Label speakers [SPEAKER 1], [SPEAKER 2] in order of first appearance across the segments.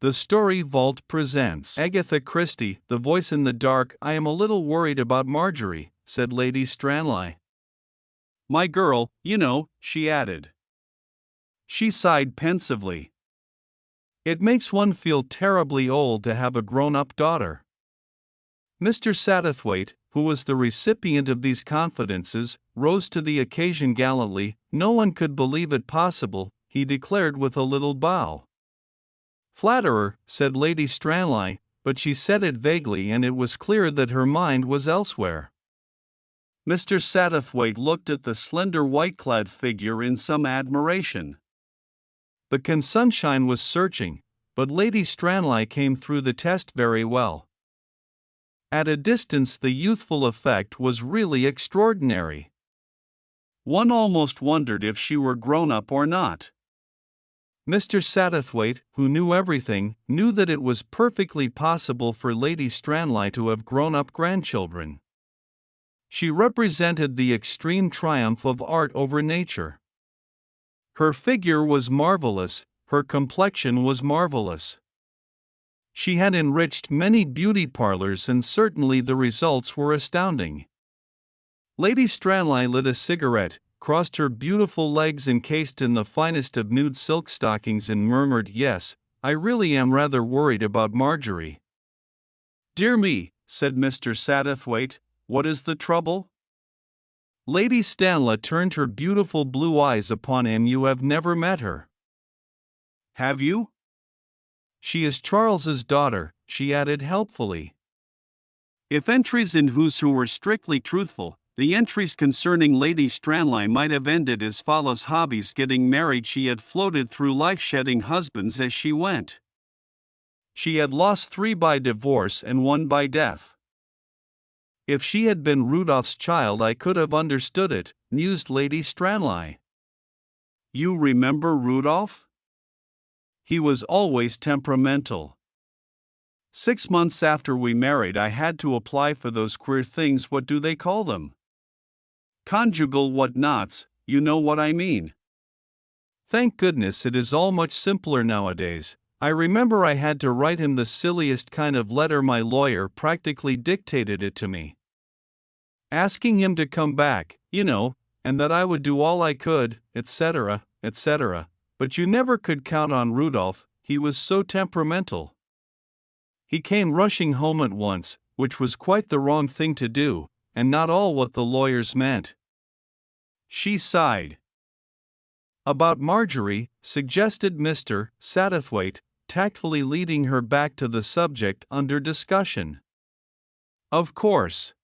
[SPEAKER 1] The Story Vault presents Agatha Christie, The Voice in the Dark. I am a little worried about Marjorie, said Lady Stranley. My girl, you know, she added. She sighed pensively. It makes one feel terribly old to have a grown-up daughter. Mr. Satterthwaite, who was the recipient of these confidences, rose to the occasion gallantly. No one could believe it possible, he declared with a little bow. Flatterer, said Lady Stranley, but she said it vaguely and it was clear that her mind was elsewhere. Mr. Satterthwaite looked at the slender white-clad figure in some admiration. The sunshine was searching, but Lady Stranley came through the test very well. At a distance the youthful effect was really extraordinary. One almost wondered if she were grown up or not. Mr. Satterthwaite, who knew everything, knew that it was perfectly possible for Lady Stranley to have grown-up grandchildren. She represented the extreme triumph of art over nature. Her figure was marvelous, her complexion was marvelous. She had enriched many beauty parlors and certainly the results were astounding. Lady Stranley lit a cigarette, crossed her beautiful legs encased in the finest of nude silk stockings and murmured, "Yes, I really am rather worried about Marjorie." "Dear me," said Mr. Satterthwaite, "what is the trouble?" Lady Stranley turned her beautiful blue eyes upon him. "You have never met her." "Have you?" "She is Charles's daughter," she added helpfully. If entries in Who's Who were strictly truthful, the entries concerning Lady Stranley might have ended as follows: hobbies, getting married. She had floated through life shedding husbands as she went. She had lost 3 by divorce and 1 by death. If she had been Rudolph's child I could have understood it, mused Lady Stranley. You remember Rudolph? He was always temperamental. 6 months after we married I had to apply for those queer things, what do they call them? Conjugal whatnots, you know what I mean. Thank goodness it is all much simpler nowadays. I remember I had to write him the silliest kind of letter. My lawyer practically dictated it to me, asking him to come back, you know, and that I would do all I could, etc., etc. But you never could count on Rudolph, he was so temperamental. He came rushing home at once, which was quite the wrong thing to do, and not all what the lawyers meant. She sighed. About Marjorie, suggested Mr. Satterthwaite, tactfully leading her back to the subject under discussion. Of course.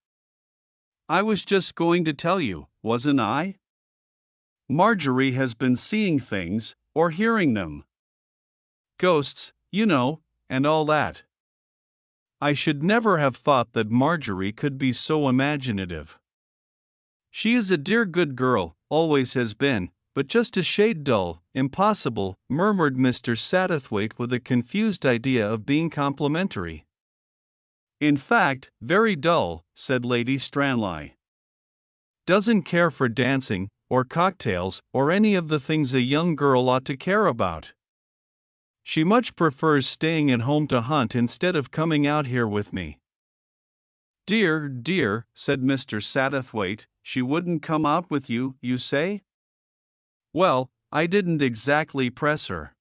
[SPEAKER 1] I was just going to tell you, wasn't I? Marjorie has been seeing things, or hearing them. Ghosts, you know, and all that. I should never have thought that Marjorie could be so imaginative. She is a dear good girl, always has been, but just a shade dull, impossible, murmured Mr. Satterthwaite with a confused idea of being complimentary. In fact, very dull, said Lady Stranley. Doesn't care for dancing, or cocktails, or any of the things a young girl ought to care about. She much prefers staying at home to hunt instead of coming out here with me. Dear, dear, said Mr. Satterthwaite, she wouldn't come out with you, you say? Well, I didn't exactly press her.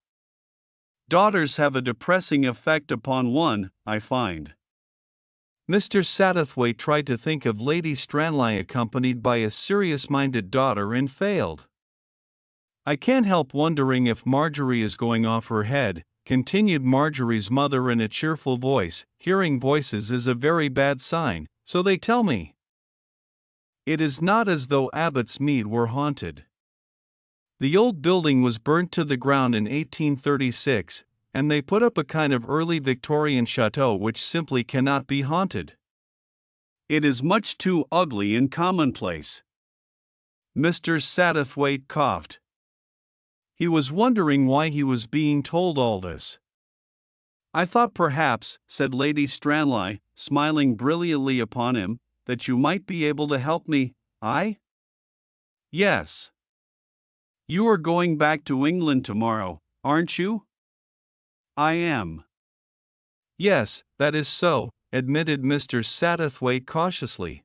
[SPEAKER 1] Daughters have a depressing effect upon one, I find. Mr. Satterthwaite tried to think of Lady Stranley accompanied by a serious-minded daughter and failed. I can't help wondering if Marjorie is going off her head, continued Marjorie's mother in a cheerful voice. Hearing voices is a very bad sign, so they tell me. It is not as though Abbott's Mead were haunted. The old building was burnt to the ground in 1836, and they put up a kind of early Victorian chateau which simply cannot be haunted. It is much too ugly and commonplace. Mr. Satterthwaite coughed. He was wondering why he was being told all this. I thought perhaps, said Lady Stranley, smiling brilliantly upon him, that you might be able to help me. I? Yes. You are going back to England tomorrow, aren't you? I am. Yes, that is so, admitted Mr. Satterthwaite cautiously.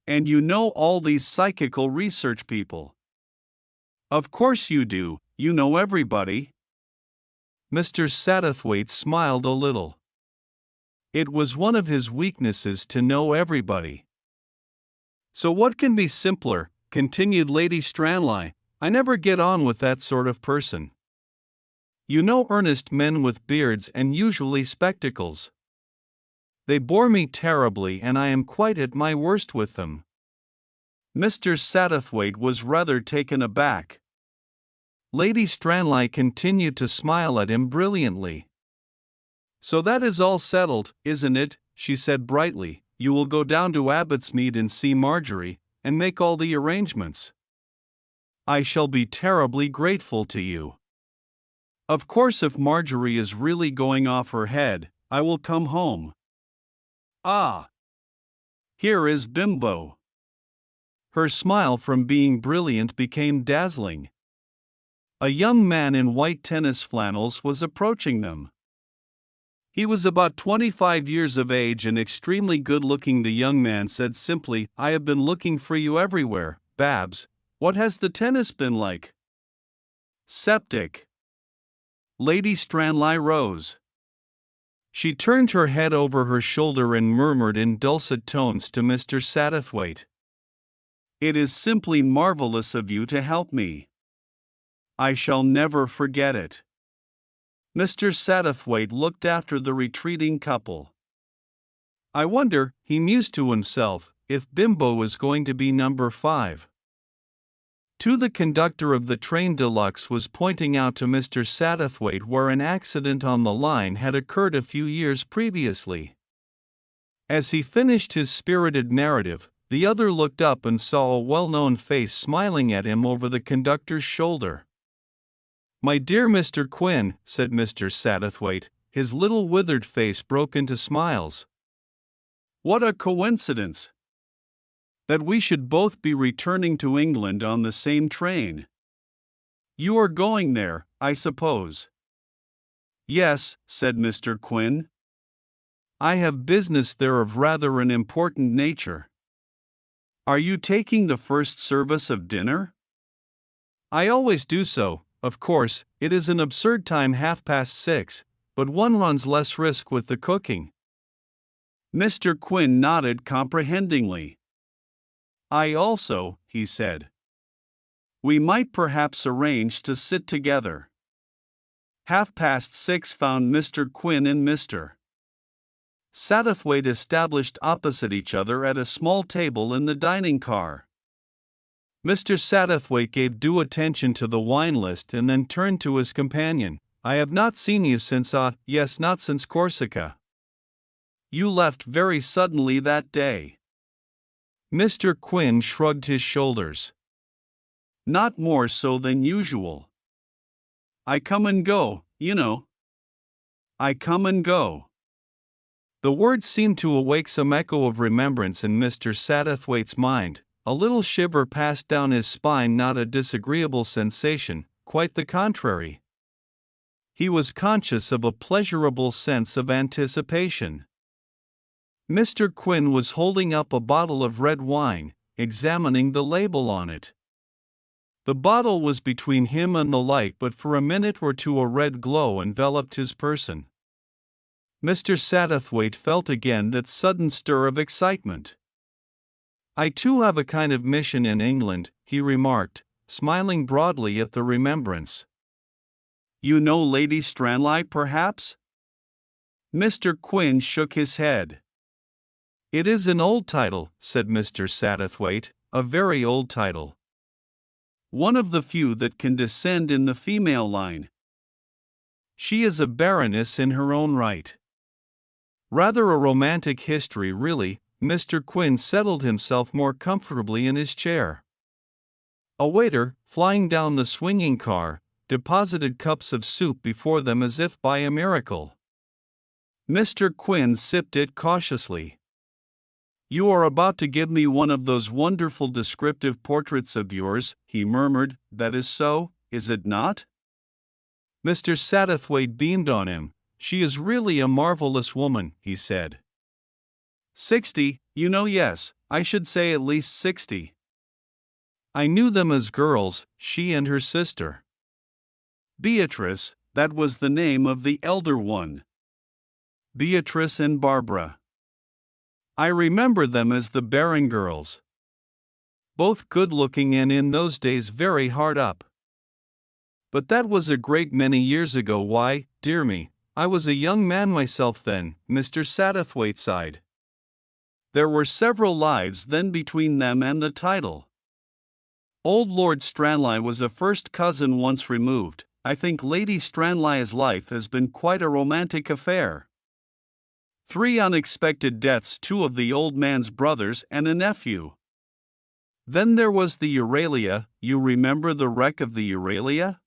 [SPEAKER 1] And you know all these psychical research people. Of course you do, you know everybody. Mr. Satterthwaite smiled a little. It was one of his weaknesses to know everybody. So what can be simpler, continued Lady Stranley. I never get on with that sort of person. You know earnest men with beards and usually spectacles. They bore me terribly and I am quite at my worst with them. Mr. Satterthwaite was rather taken aback. Lady Stranley continued to smile at him brilliantly. So that is all settled, isn't it? She said brightly. You will go down to Abbotsmead and see Marjorie, and make all the arrangements. I shall be terribly grateful to you. Of course, if Marjorie is really going off her head, I will come home. Ah! Here is Bimbo. Her smile from being brilliant became dazzling. A young man in white tennis flannels was approaching them. He was about 25 years of age and extremely good-looking. The young man said simply, I have been looking for you everywhere, Babs. What has the tennis been like? Septic. Lady Stranley rose. She turned her head over her shoulder and murmured in dulcet tones to Mr. Satterthwaite. It is simply marvelous of you to help me. I shall never forget it. Mr. Satterthwaite looked after the retreating couple. I wonder, he mused to himself, if Bimbo is going to be number 5. To the conductor of the train deluxe was pointing out to Mr. Satterthwaite where an accident on the line had occurred a few years previously. As he finished his spirited narrative, the other looked up and saw a well-known face smiling at him over the conductor's shoulder. My dear Mr. Quin, said Mr. Satterthwaite, his little withered face broke into smiles. What a coincidence! That we should both be returning to England on the same train. You are going there, I suppose? Yes, said Mr. Quin. I have business there of rather an important nature. Are you taking the first service of dinner? I always do so. Of course, it is an absurd time 6:30, but one runs less risk with the cooking. Mr. Quin nodded comprehendingly. I also, he said. We might perhaps arrange to sit together. 6:30 found Mr. Quin and Mr. Satterthwaite established opposite each other at a small table in the dining car. Mr. Satterthwaite gave due attention to the wine list and then turned to his companion. I have not seen you since yes, not since Corsica. You left very suddenly that day. Mr. Quin shrugged his shoulders. Not more so than usual. I come and go, you know. I come and go. The words seemed to awake some echo of remembrance in Mr. Satterthwaite's mind. A little shiver passed down his spine, not a disagreeable sensation, quite the contrary. He was conscious of a pleasurable sense of anticipation. Mr. Quin was holding up a bottle of red wine, examining the label on it. The bottle was between him and the light, but for a minute or two a red glow enveloped his person. Mr. Satterthwaite felt again that sudden stir of excitement. I too have a kind of mission in England, he remarked, smiling broadly at the remembrance. You know Lady Stranley, perhaps? Mr. Quin shook his head. It is an old title, said Mr. Satterthwaite, a very old title. One of the few that can descend in the female line. She is a baroness in her own right. Rather a romantic history, really. Mr. Quin settled himself more comfortably in his chair. A waiter, flying down the swinging car, deposited cups of soup before them as if by a miracle. Mr. Quin sipped it cautiously. You are about to give me one of those wonderful descriptive portraits of yours, he murmured. That is so, is it not? Mr. Satterthwaite beamed on him. She is really a marvelous woman, he said. 60, yes, I should say at least 60. I knew them as girls, she and her sister. Beatrice, that was the name of the elder one. Beatrice and Barbara. I remember them as the Baron girls. Both good-looking and in those days very hard up. But that was a great many years ago. Why, dear me, I was a young man myself then, Mr. Satterthwaite sighed. There were several lives then between them and the title. Old Lord Stranleigh was a first cousin once removed. I think Lady Stranleigh's life has been quite a romantic affair. 3 unexpected deaths, 2 of the old man's brothers and a nephew. Then there was the Euralia. You remember the wreck of the Euralia?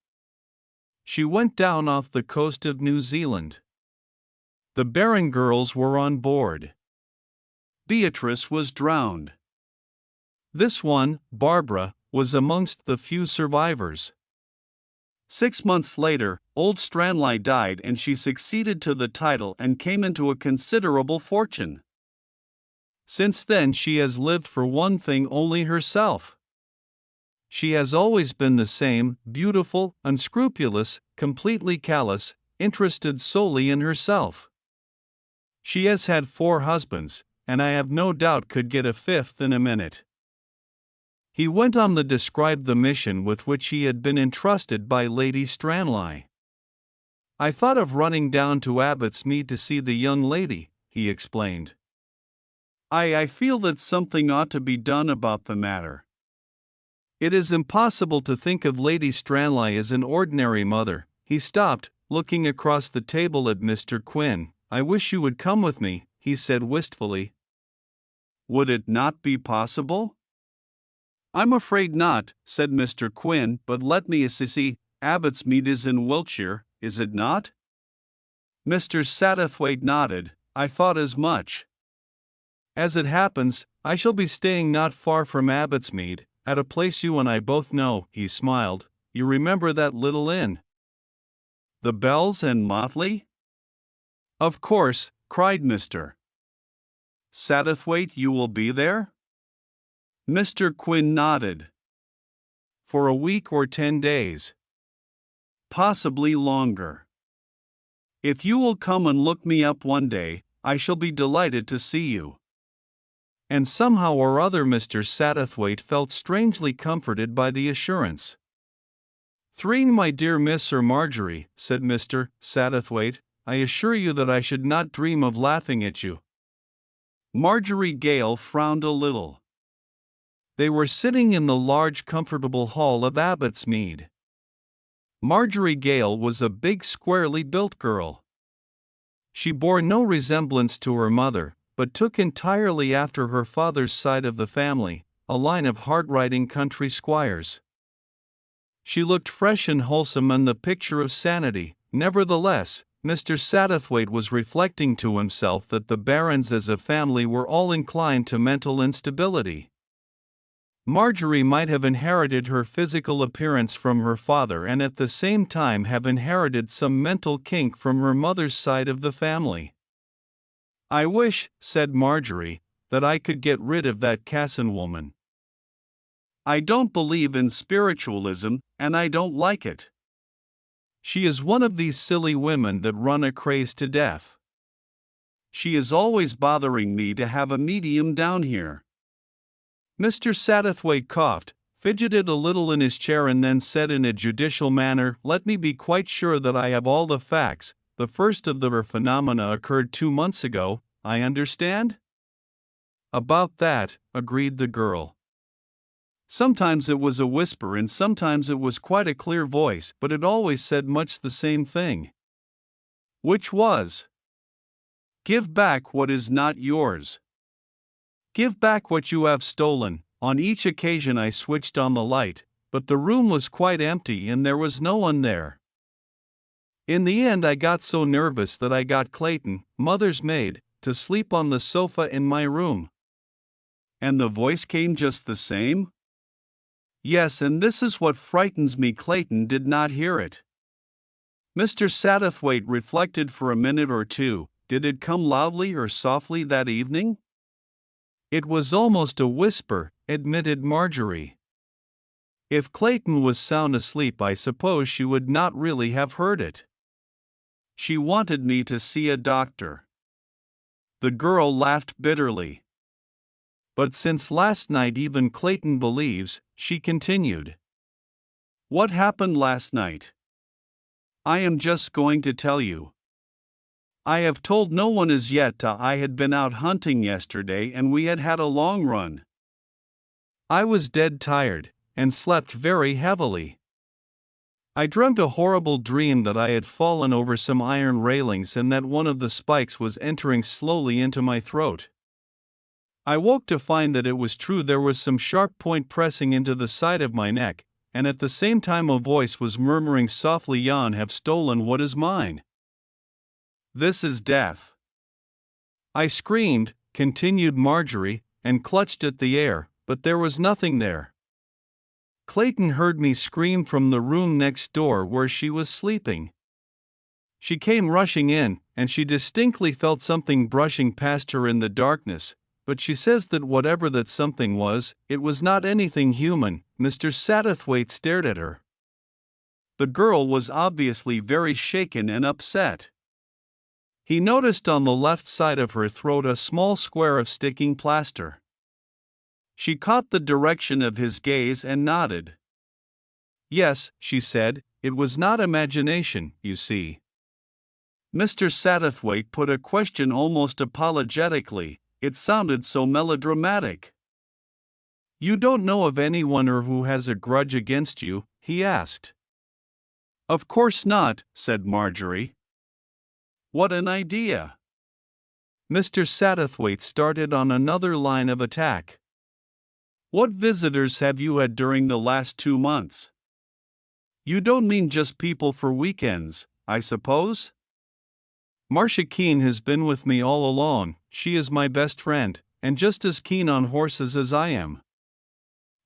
[SPEAKER 1] She went down off the coast of New Zealand. The Baron girls were on board. Beatrice was drowned. This one, Barbara, was amongst the few survivors. 6 months later, old Stranleigh died and she succeeded to the title and came into a considerable fortune. Since then she has lived for one thing only, herself. She has always been the same, beautiful, unscrupulous, completely callous, interested solely in herself. She has had 4 husbands, and I have no doubt could get a 5th in a minute. He went on to describe the mission with which he had been entrusted by Lady Stranleigh. I thought of running down to Abbotsmead to see the young lady, he explained. I feel that something ought to be done about the matter. It is impossible to think of Lady Stranleigh as an ordinary mother. He stopped, looking across the table at Mr. Quin. I wish you would come with me, he said wistfully. Would it not be possible? I'm afraid not, said Mr. Quin, but let me see, Abbotsmead is in Wiltshire, is it not? Mr. Satterthwaite nodded. I thought as much. As it happens, I shall be staying not far from Abbotsmead, at a place you and I both know, he smiled. You remember that little inn? The Bells and Motley? Of course, cried Mr. Satterthwaite. You will be there? Mr. Quin nodded. For a week or 10 days. Possibly longer. If you will come and look me up one day, I shall be delighted to see you. And somehow or other Mr. Satterthwaite felt strangely comforted by the assurance. 3 My dear Miss or Marjorie, said Mr. Satterthwaite, I assure you that I should not dream of laughing at you. Marjorie Gale frowned a little. They were sitting in the large comfortable hall of Abbotsmead. Marjorie Gale was a big squarely built girl. She bore no resemblance to her mother, but took entirely after her father's side of the family, a line of hard-riding country squires. She looked fresh and wholesome and the picture of sanity. Nevertheless, Mr. Satterthwaite was reflecting to himself that the Barons as a family were all inclined to mental instability. Marjorie might have inherited her physical appearance from her father and at the same time have inherited some mental kink from her mother's side of the family. I wish, said Marjorie, that I could get rid of that Casson woman. I don't believe in spiritualism, and I don't like it. She is one of these silly women that run a craze to death. She is always bothering me to have a medium down here. Mr. Satterthwaite coughed, fidgeted a little in his chair and then said in a judicial manner, let me be quite sure that I have all the facts. The first of the phenomena occurred 2 months ago, I understand? About that, agreed the girl. Sometimes it was a whisper and sometimes it was quite a clear voice, but it always said much the same thing. Which was? Give back what is not yours. Give back what you have stolen. On each occasion I switched on the light, but the room was quite empty and there was no one there. In the end I got so nervous that I got Clayton, mother's maid, to sleep on the sofa in my room. And the voice came just the same? Yes, and this is what frightens me, Clayton did not hear it. Mr. Satterthwaite reflected for a minute or two. Did it come loudly or softly that evening? It was almost a whisper, admitted Marjorie. If Clayton was sound asleep, I suppose she would not really have heard it. She wanted me to see a doctor. The girl laughed bitterly. But since last night even Clayton believes, she continued. What happened last night? I am just going to tell you. I have told no one as yet. I had been out hunting yesterday and we had had a long run. I was dead tired, and slept very heavily. I dreamt a horrible dream that I had fallen over some iron railings and that one of the spikes was entering slowly into my throat. I woke to find that it was true. There was some sharp point pressing into the side of my neck, and at the same time a voice was murmuring softly, "Yon have stolen what is mine. This is death." I screamed, continued Marjorie, and clutched at the air, but there was nothing there. Clayton heard me scream from the room next door where she was sleeping. She came rushing in, and she distinctly felt something brushing past her in the darkness, but she says that whatever that something was, it was not anything human. Mr. Satterthwaite stared at her. The girl was obviously very shaken and upset. He noticed on the left side of her throat a small square of sticking plaster. She caught the direction of his gaze and nodded. Yes, she said, it was not imagination, you see. Mr. Satterthwaite put a question almost apologetically. It sounded so melodramatic. You don't know of anyone or who has a grudge against you? He asked. Of course not, said Marjorie. What an idea. Mr. Satterthwaite started on another line of attack. What visitors have you had during the last 2 months? You don't mean just people for weekends, I suppose? Marcia Keene has been with me all along. She is my best friend, and just as keen on horses as I am.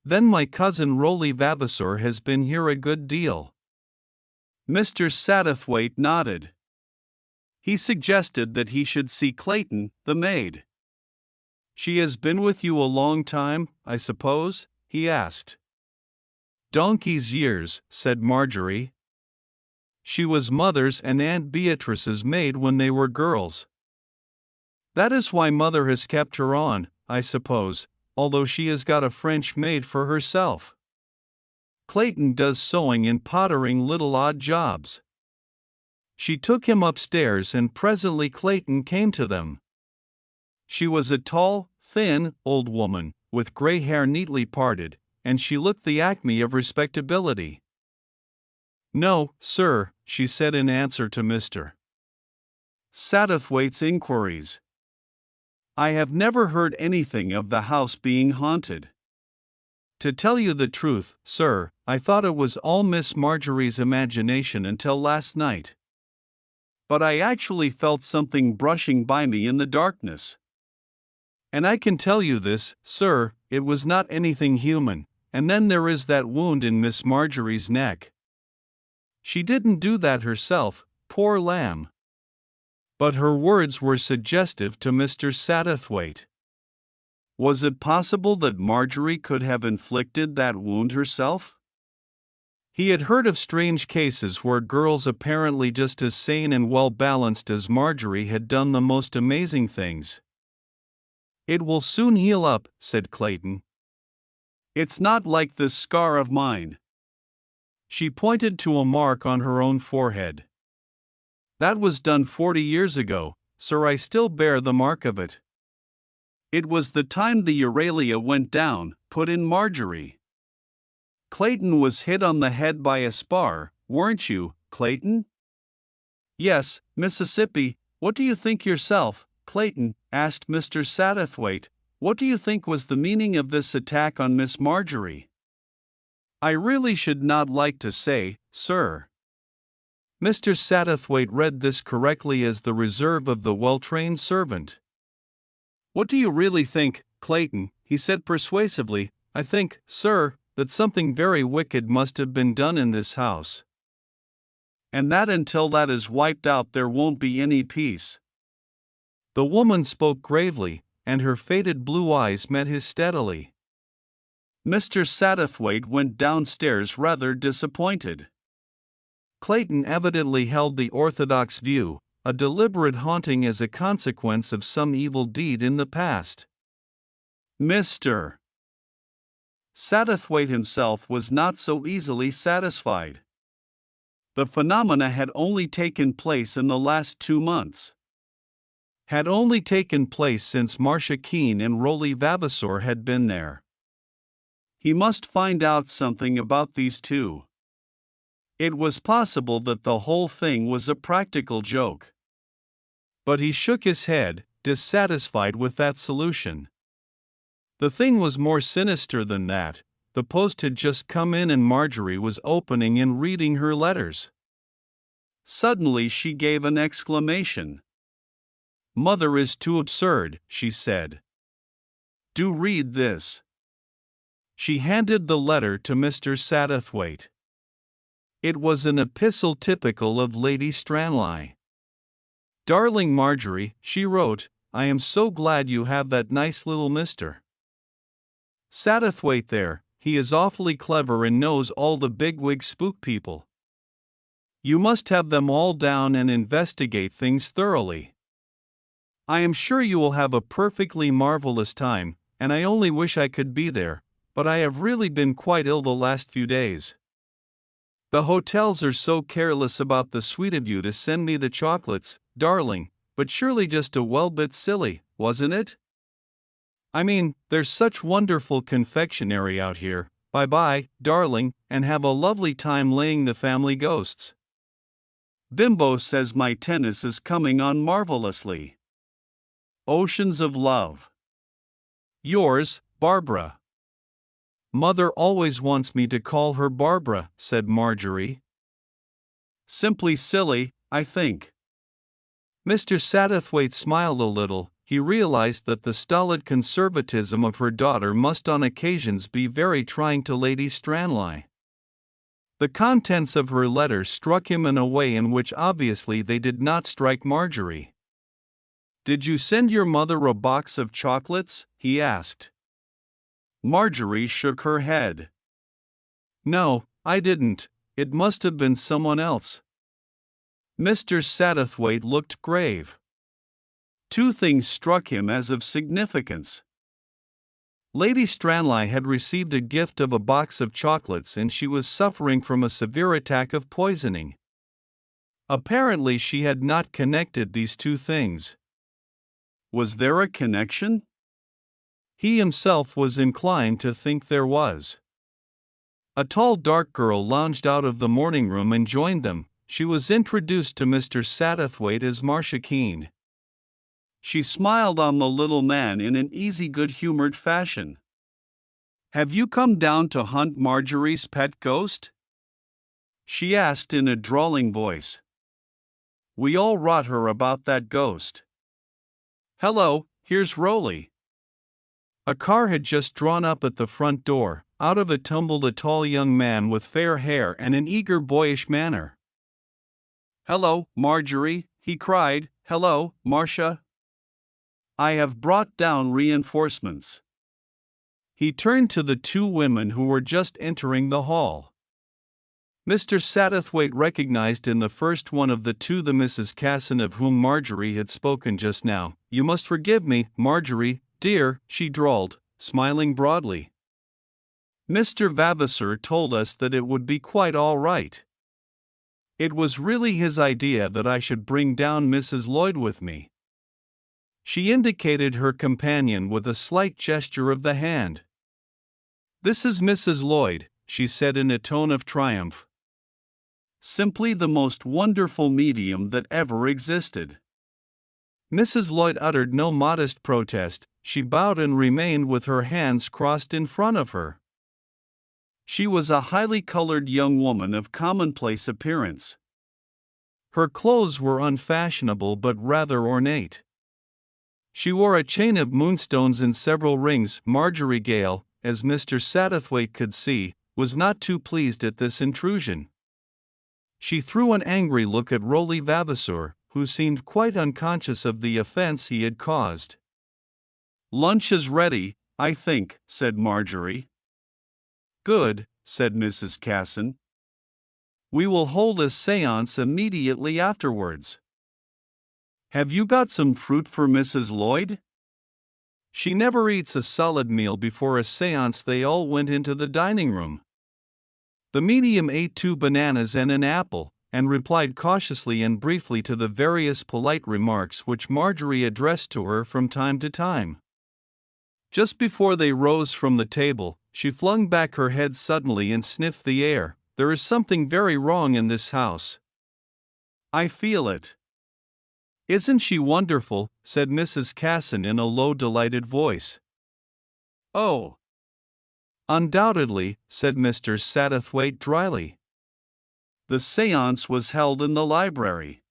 [SPEAKER 1] Then my cousin Rolly Vavasor has been here a good deal. Mr. Satterthwaite nodded. He suggested that he should see Clayton, the maid. She has been with you a long time, I suppose? He asked. Donkey's years, said Marjorie. She was Mother's and Aunt Beatrice's maid when they were girls. That is why Mother has kept her on, I suppose, although she has got a French maid for herself. Clayton does sewing and pottering, little odd jobs. She took him upstairs and presently Clayton came to them. She was a tall, thin, old woman, with gray hair neatly parted, and she looked the acme of respectability. No, sir, she said in answer to Mr. Satterthwaite's inquiries. I have never heard anything of the house being haunted. To tell you the truth, sir, I thought it was all Miss Marjorie's imagination until last night. But I actually felt something brushing by me in the darkness. And I can tell you this, sir, it was not anything human, and then there is that wound in Miss Marjorie's neck. She didn't do that herself, poor lamb. But her words were suggestive to Mr. Satterthwaite. Was it possible that Marjorie could have inflicted that wound herself? He had heard of strange cases where girls apparently just as sane and well-balanced as Marjorie had done the most amazing things. It will soon heal up, said Clayton. It's not like this scar of mine. She pointed to a mark on her own forehead. That was done 40 years ago, sir. I still bear the mark of it. It was the time the Euralia went down, put in Marjorie. Clayton was hit on the head by a spar, weren't you, Clayton? Yes, Mississippi. What do you think yourself, Clayton? Asked Mr. Satterthwaite. What do you think was the meaning of this attack on Miss Marjorie? I really should not like to say, sir. Mr. Satterthwaite read this correctly as the reserve of the well-trained servant. What do you really think, Clayton? He said persuasively. I think, sir, that something very wicked must have been done in this house. And that until that is wiped out there won't be any peace. The woman spoke gravely, and her faded blue eyes met his steadily. Mr. Satterthwaite went downstairs rather disappointed. Clayton evidently held the orthodox view, a deliberate haunting as a consequence of some evil deed in the past. Mr. Satterthwaite himself was not so easily satisfied. The phenomena had only taken place in the last 2 months. Had only taken place since Marcia Keene and Rolly Vavasor had been there. He must find out something about these two. It was possible that the whole thing was a practical joke. But he shook his head, dissatisfied with that solution. The thing was more sinister than that. The post had just come in and Marjorie was opening and reading her letters. Suddenly she gave an exclamation. "Mother is too absurd," she said. "Do read this." She handed the letter to Mr. Satterthwaite. It was an epistle typical of Lady Stranley. "Darling Marjorie," she wrote, "I am so glad you have that nice little Mr. Satterthwaite there. He is awfully clever and knows all the bigwig spook people. You must have them all down and investigate things thoroughly. I am sure you will have a perfectly marvelous time, and I only wish I could be there, but I have really been quite ill the last few days. The hotels are so careless about the sweet of you to send me the chocolates, darling, but surely just a well bit silly, wasn't it? I mean, there's such wonderful confectionery out here. Bye-bye, darling, and have a lovely time laying the family ghosts. Bimbo says my tennis is coming on marvelously. Oceans of love. Yours, Barbara." "Mother always wants me to call her Barbara," said Marjorie. "Simply silly, I think." Mr. Satterthwaite smiled a little. He realized that the stolid conservatism of her daughter must on occasions be very trying to Lady Stranley. The contents of her letter struck him in a way in which obviously they did not strike Marjorie. "Did you send your mother a box of chocolates?" he asked. Marjorie shook her head. "No, I didn't. It must have been someone else." Mr. Satterthwaite looked grave. Two things struck him as of significance. Lady Stranley had received a gift of a box of chocolates and she was suffering from a severe attack of poisoning. Apparently she had not connected these two things. Was there a connection? He himself was inclined to think there was. A tall dark girl lounged out of the morning room and joined them. She was introduced to Mr. Satterthwaite as Marcia Keene. She smiled on the little man in an easy good-humored fashion. "Have you come down to hunt Marjorie's pet ghost?" she asked in a drawling voice. "We all rot her about that ghost. Hello, here's Rolly." A car had just drawn up at the front door. Out of it tumbled a tall young man with fair hair and an eager boyish manner. "Hello, Marjorie," he cried. "Hello, Marcia. I have brought down reinforcements." He turned to the two women who were just entering the hall. Mr. Satterthwaite recognized in the first one of the two the Mrs. Casson of whom Marjorie had spoken just now. "You must forgive me, Marjorie, dear," she drawled, smiling broadly. "Mr. Vavasor told us that it would be quite all right. It was really his idea that I should bring down Mrs. Lloyd with me." She indicated her companion with a slight gesture of the hand. "This is Mrs. Lloyd," she said in a tone of triumph. "Simply the most wonderful medium that ever existed." Mrs. Lloyd uttered no modest protest. She bowed and remained with her hands crossed in front of her. She was a highly colored young woman of commonplace appearance. Her clothes were unfashionable but rather ornate. She wore a chain of moonstones and several rings. Marjorie Gale, as Mr. Satterthwaite could see, was not too pleased at this intrusion. She threw an angry look at Rolly Vavasour, who seemed quite unconscious of the offense he had caused. "Lunch is ready, I think," said Marjorie. "Good," said Mrs. Casson. "We will hold a séance immediately afterwards. Have you got some fruit for Mrs. Lloyd?" "She never eats a solid meal before a séance." They all went into the dining room. The medium ate 2 bananas and an apple, and replied cautiously and briefly to the various polite remarks which Marjorie addressed to her from time to time. Just before they rose from the table, she flung back her head suddenly and sniffed the air. "There is something very wrong in this house. I feel it." "Isn't she wonderful?" said Mrs. Casson in a low, delighted voice. "Oh, undoubtedly," said Mr. Satterthwaite dryly. The séance was held in the library.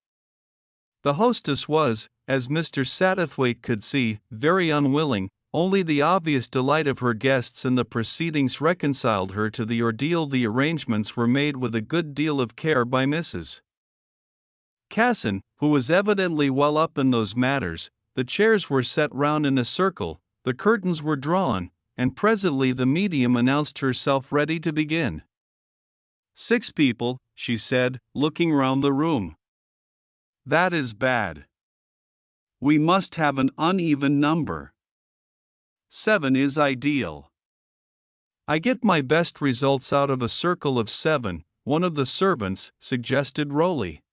[SPEAKER 1] The hostess was, as Mr. Satterthwaite could see, very unwilling. Only the obvious delight of her guests in the proceedings reconciled her to the ordeal. The arrangements were made with a good deal of care by Mrs. Casson, who was evidently well up in those matters. The chairs were set round in a circle, the curtains were drawn, and presently the medium announced herself ready to begin. "6 people," she said, looking round the room. "That is bad. We must have an uneven number. 7 is ideal." "I get my best results out of a circle of 7, one of the servants," suggested Rolly.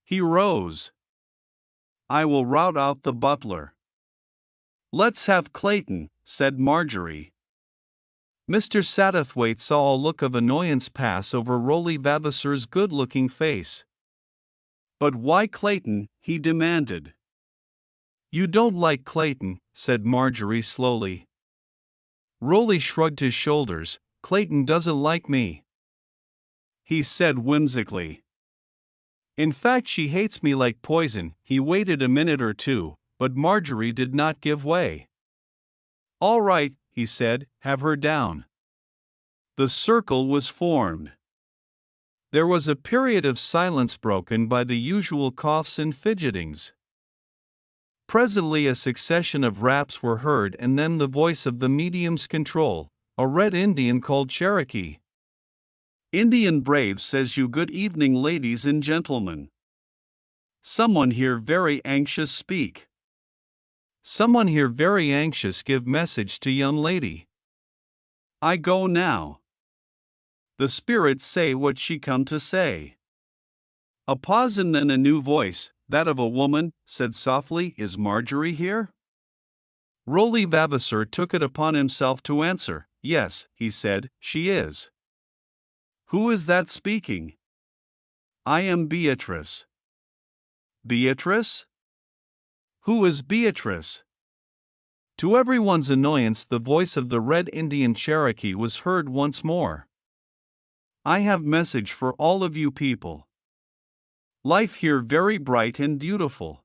[SPEAKER 1] He rose. "I will rout out the butler." "Let's have Clayton," said Marjorie. Mr. Satterthwaite saw a look of annoyance pass over Rolly Vavasour's good-looking face. "But why Clayton?" he demanded. "You don't like Clayton," said Marjorie slowly. Rolly shrugged his shoulders. "Clayton doesn't like me," he said whimsically. "In fact, she hates me like poison." He waited a minute or two, but Marjorie did not give way. "All right," he said, "have her down." The circle was formed. There was a period of silence broken by the usual coughs and fidgetings. Presently a succession of raps were heard, and then the voice of the medium's control, a Red Indian called Cherokee. "Indian brave says you good evening, ladies and gentlemen. Someone here very anxious speak. Someone here very anxious give message to young lady. I go now. The spirits say what she come to say." A pause and then a new voice, that of a woman, said softly, "Is Marjorie here?" Rolly Vavasour took it upon himself to answer. "Yes," he said, "she is." "Who is that speaking?" "I am Beatrice." "Beatrice? Who is Beatrice?" To everyone's annoyance, the voice of the Red Indian Cherokee was heard once more. "I have message for all of you people. Life here very bright and beautiful.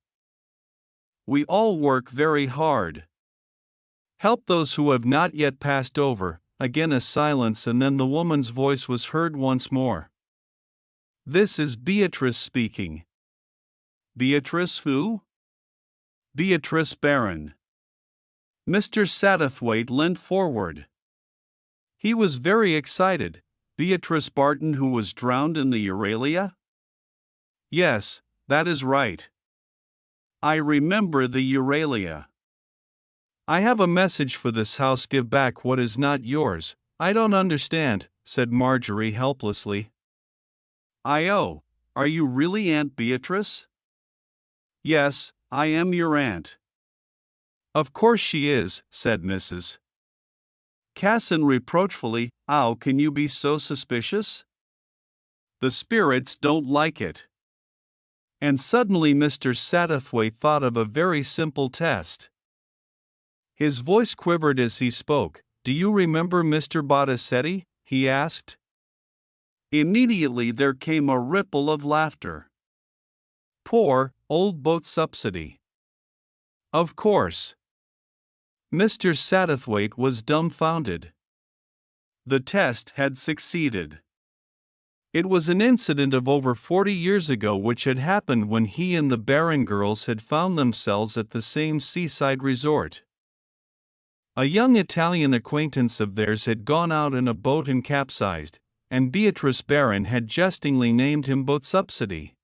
[SPEAKER 1] We all work very hard. Help those who have not yet passed over." Again a silence, and then the woman's voice was heard once more. "This is Beatrice speaking." "Beatrice who?" "Beatrice Barron." Mr. Satterthwaite leant forward. He was very excited. "Beatrice Barton, who was drowned in the Euralia?" "Yes, that is right. I remember the Euralia." "I have a message for this house. Give back what is not yours." "I don't understand," said Marjorie helplessly. "Oh, are you really Aunt Beatrice?" "Yes, I am your aunt." "Of course she is," said Mrs. Casson reproachfully. "How can you be so suspicious? The spirits don't like it." And suddenly Mr. Satterthwaite thought of a very simple test. His voice quivered as he spoke. "Do you remember Mr. Botticetti?" he asked. Immediately there came a ripple of laughter. "Poor, old boat subsidy." "Of course." Mr. Satterthwaite was dumbfounded. The test had succeeded. It was an incident of over 40 years ago which had happened when he and the Barron girls had found themselves at the same seaside resort. A young Italian acquaintance of theirs had gone out in a boat and capsized, and Beatrice Barron had jestingly named him Boatsubsidy.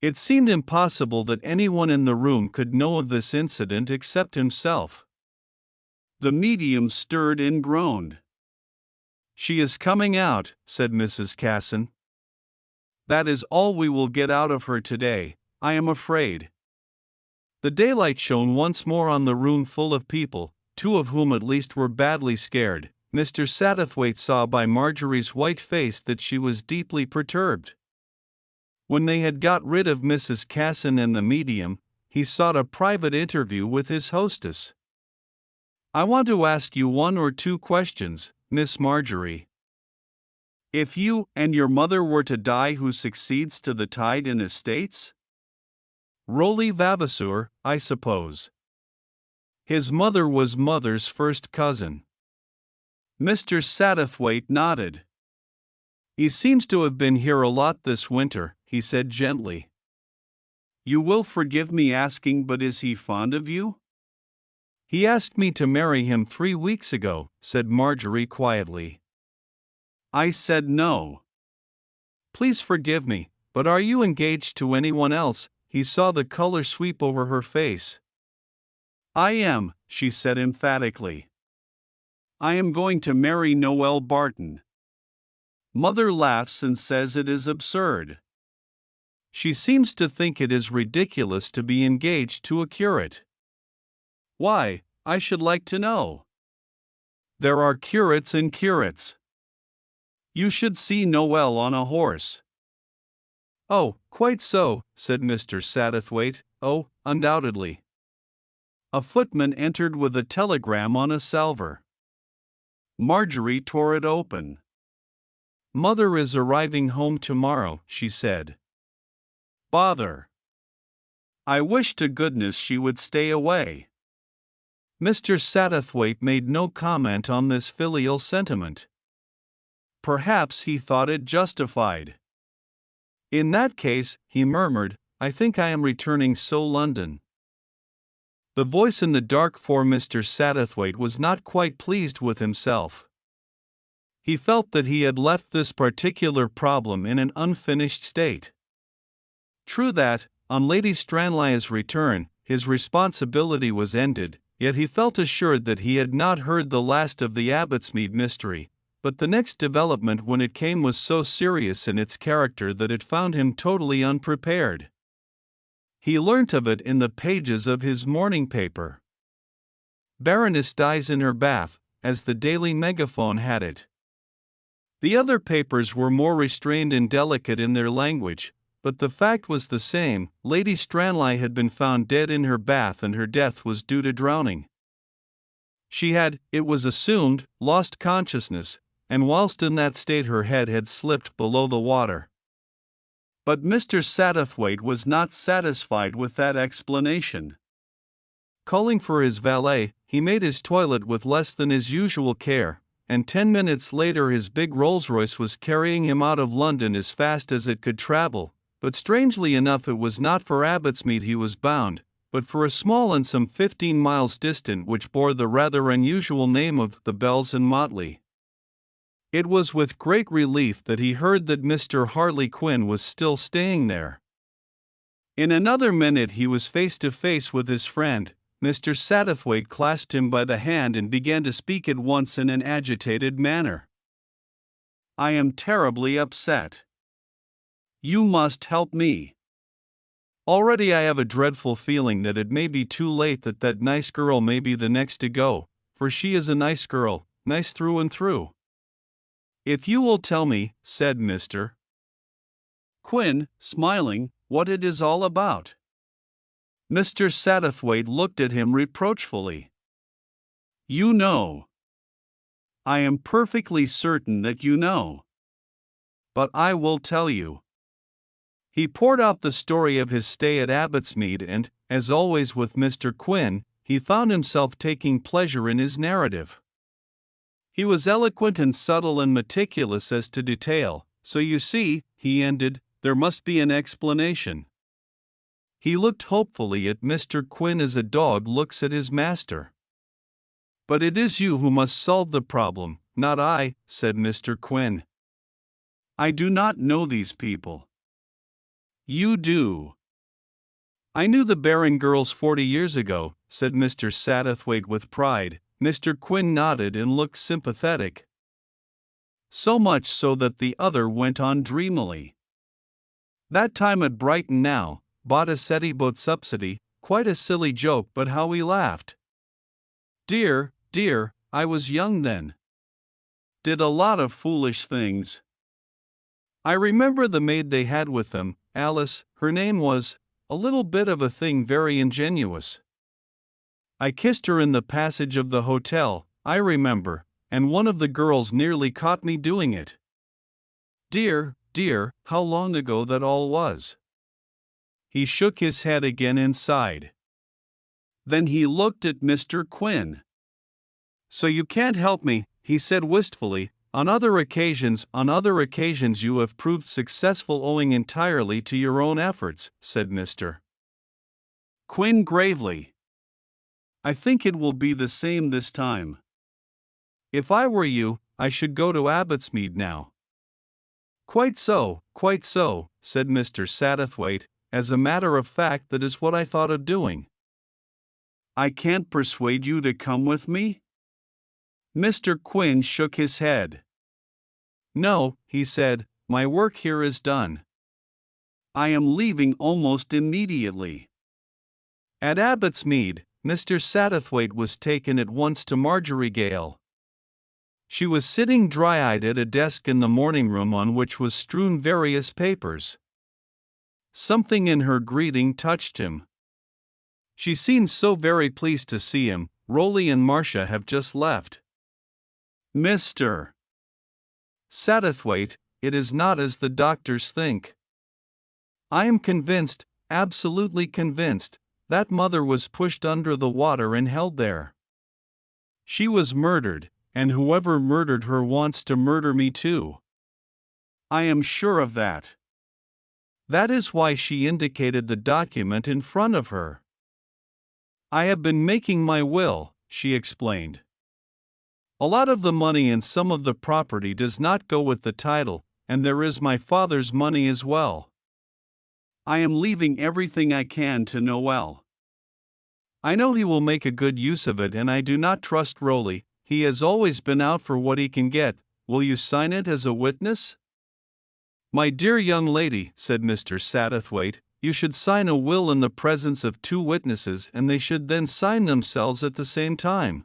[SPEAKER 1] It seemed impossible that anyone in the room could know of this incident except himself. The medium stirred and groaned. "She is coming out," said Mrs. Casson. "That is all we will get out of her today, I am afraid." The daylight shone once more on the room full of people, two of whom at least were badly scared. Mr. Satterthwaite saw by Marjorie's white face that she was deeply perturbed. When they had got rid of Mrs. Casson and the medium, he sought a private interview with his hostess. "I want to ask you one or two questions, Miss Marjorie. If you and your mother were to die, who succeeds to the tide in estates?" "Roly Vavasour, I suppose." "His mother was mother's first cousin." Mr. Satterthwaite nodded. "He seems to have been here a lot this winter," he said gently. "You will forgive me asking, but is he fond of you?" "He asked me to marry him 3 weeks ago," said Marjorie quietly. "I said no." "Please forgive me, but are you engaged to anyone else?" He saw the color sweep over her face. "I am," she said emphatically. "I am going to marry Noel Barton. Mother laughs and says it is absurd. She seems to think it is ridiculous to be engaged to a curate." "Why, I should like to know." "There are curates and curates. You should see Noel on a horse." "Oh, quite so," said Mr. Satterthwaite. "Oh, undoubtedly." A footman entered with a telegram on a salver. Marjorie tore it open. "Mother is arriving home tomorrow," she said. "Bother. I wish to goodness she would stay away." Mr. Satterthwaite made no comment on this filial sentiment. Perhaps he thought it justified. "In that case," he murmured, "I think I am returning so London." The voice in the dark for Mr. Satterthwaite was not quite pleased with himself. He felt that he had left this particular problem in an unfinished state. True that, on Lady Stranlaya's return, his responsibility was ended, yet he felt assured that he had not heard the last of the Abbotsmead mystery, but the next development when it came was so serious in its character that it found him totally unprepared. He learnt of it in the pages of his morning paper. "Baroness dies in her bath," as the Daily Megaphone had it. The other papers were more restrained and delicate in their language, but the fact was the same: Lady Stranlaya had been found dead in her bath and her death was due to drowning. She had, it was assumed, lost consciousness, and whilst in that state her head had slipped below the water. But Mr. Satterthwaite was not satisfied with that explanation. Calling for his valet, he made his toilet with less than his usual care, and 10 minutes later his big Rolls-Royce was carrying him out of London as fast as it could travel. But strangely enough, it was not for Abbotsmead he was bound, but for a small inn some 15 miles distant which bore the rather unusual name of the Bells and Motley. It was with great relief that he heard that Mr. Harley Quin was still staying there. In another minute he was face to face with his friend. Mr. Satterthwaite clasped him by the hand and began to speak at once in an agitated manner. "I am terribly upset. You must help me. Already I have a dreadful feeling that it may be too late, that that nice girl may be the next to go, for she is a nice girl, nice through and through. If you will tell me," said Mr. Quin, smiling, "what it is all about." Mr. Satterthwaite looked at him reproachfully. "You know. I am perfectly certain that you know. But I will tell you." He poured out the story of his stay at Abbotsmead and, as always with Mr. Quin, he found himself taking pleasure in his narrative. He was eloquent and subtle and meticulous as to detail, So you see, he ended, there must be an explanation. He looked hopefully at Mr. Quin as a dog looks at his master. But it is you who must solve the problem, not I, said Mr. Quin. I do not know these people. You do. I knew the Baron girls 40 years ago, said Mr. Satterthwaite with pride. Mr. Quin nodded and looked sympathetic. So much so that the other went on dreamily. That time at Brighton now, bought a SETI boat subsidy, quite a silly joke, but how we laughed. Dear, dear, I was young then. Did a lot of foolish things. I remember the maid they had with them, Alice, her name was, a little bit of a thing, very ingenuous. I kissed her in the passage of the hotel, I remember, and one of the girls nearly caught me doing it. Dear, dear, how long ago that all was. He shook his head again and sighed. Then he looked at Mr. Quin. So you can't help me, he said wistfully. On other occasions you have proved successful owing entirely to your own efforts, said Mr. Quin gravely. I think it will be the same this time. If I were you, I should go to Abbotsmead now. Quite so, said Mr. Satterthwaite. As a matter of fact, that is what I thought of doing. I can't persuade you to come with me? Mr. Quin shook his head. No, he said, my work here is done. I am leaving almost immediately. At Abbotsmead, Mr. Satterthwaite was taken at once to Marjorie Gale. She was sitting dry-eyed at a desk in the morning room on which was strewn various papers. Something in her greeting touched him. She seemed so very pleased to see him. Rolly and Marcia have just left. Mr. Satterthwaite, it is not as the doctors think. I am convinced, absolutely convinced, that mother was pushed under the water and held there. She was murdered, and whoever murdered her wants to murder me too. I am sure of that. That is why she indicated the document in front of her. I have been making my will, she explained. A lot of the money and some of the property does not go with the title, and there is my father's money as well. I am leaving everything I can to Noel. I know he will make a good use of it, and I do not trust Rolly. He has always been out for what he can get. Will you sign it as a witness? My dear young lady, said Mr. Satterthwaite, you should sign a will in the presence of two witnesses, and they should then sign themselves at the same time.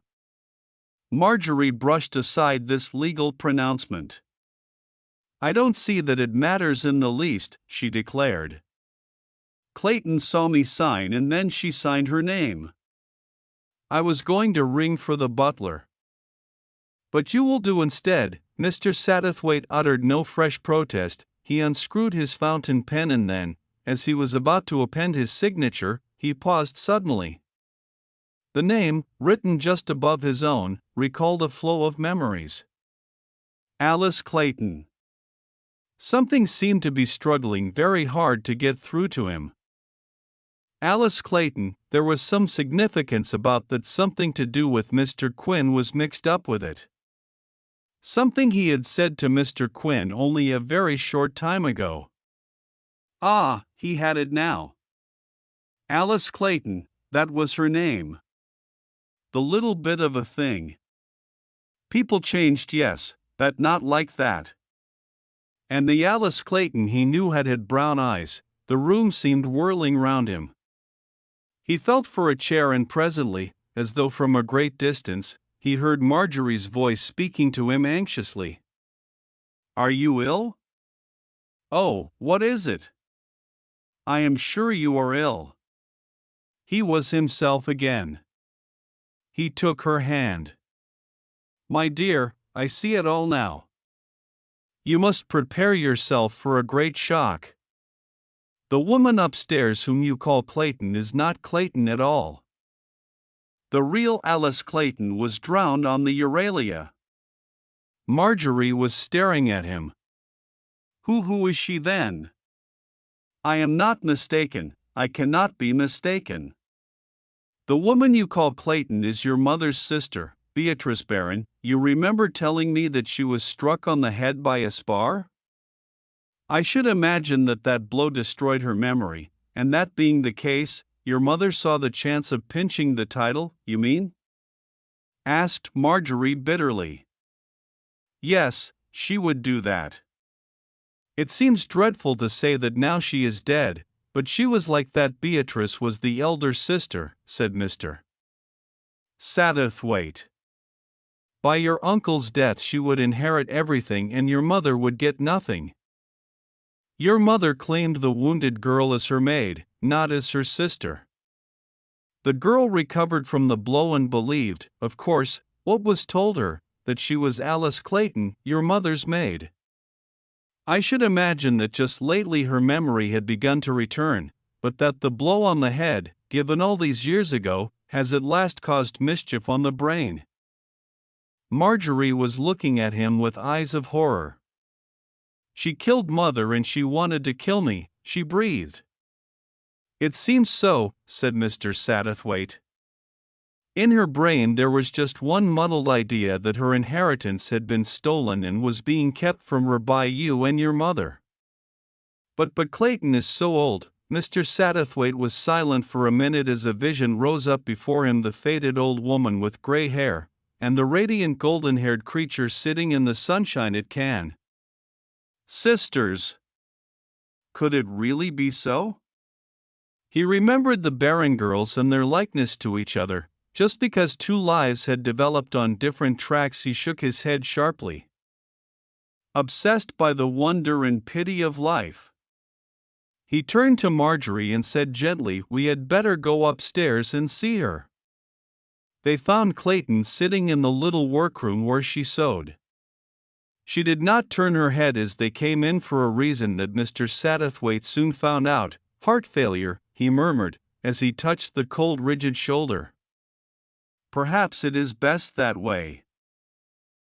[SPEAKER 1] Marjorie brushed aside this legal pronouncement. I don't see that it matters in the least, she declared. Clayton saw me sign and then she signed her name. I was going to ring for the butler. But you will do instead. Mr. Satterthwaite uttered no fresh protest. He unscrewed his fountain pen and then, as he was about to append his signature, he paused suddenly. The name, written just above his own, recalled a flow of memories. Alice Clayton. Something seemed to be struggling very hard to get through to him. Alice Clayton, there was some significance about that, something to do with Mr. Quin was mixed up with it. Something he had said to Mr. Quin only a very short time ago. Ah, he had it now. Alice Clayton, that was her name. The little bit of a thing. People changed, yes, but not like that. And the Alice Clayton he knew had brown eyes. The room seemed whirling round him. He felt for a chair and presently, as though from a great distance, he heard Marjorie's voice speaking to him anxiously. Are you ill? Oh, what is it? I am sure you are ill. He was himself again. He took her hand. My dear, I see it all now. You must prepare yourself for a great shock. The woman upstairs whom you call Clayton is not Clayton at all. The real Alice Clayton was drowned on the Euralia. Marjorie was staring at him. Who is she then? I am not mistaken, I cannot be mistaken. The woman you call Clayton is your mother's sister, Beatrice Barron. You remember telling me that she was struck on the head by a spar? I should imagine that blow destroyed her memory, and that being the case, your mother saw the chance of pinching the title, you mean? Asked Marjorie bitterly. Yes, she would do that. It seems dreadful to say that now she is dead, but she was like that. Beatrice was the elder sister, said Mr. Satterthwaite. By your uncle's death she would inherit everything and your mother would get nothing. Your mother claimed the wounded girl as her maid, not as her sister. The girl recovered from the blow and believed, of course, what was told her, that she was Alice Clayton, your mother's maid. I should imagine that just lately her memory had begun to return, but that the blow on the head, given all these years ago, has at last caused mischief on the brain. Marjorie was looking at him with eyes of horror. She killed Mother and she wanted to kill me, she breathed. It seems so, said Mr. Satterthwaite. In her brain there was just one muddled idea that her inheritance had been stolen and was being kept from her by you and your mother. But Clayton is so old. Mr. Satterthwaite was silent for a minute as a vision rose up before him, the faded old woman with gray hair, and the radiant golden-haired creature sitting in the sunshine at Cannes. Sisters! Could it really be so? He remembered the Barron girls and their likeness to each other. Just because two lives had developed on different tracks, he shook his head sharply. Obsessed by the wonder and pity of life. He turned to Marjorie and said gently, "We had better go upstairs and see her." They found Clayton sitting in the little workroom where she sewed. She did not turn her head as they came in for a reason that Mr. Satterthwaite soon found out. "Heart failure," he murmured, as he touched the cold rigid shoulder. "Perhaps it is best that way."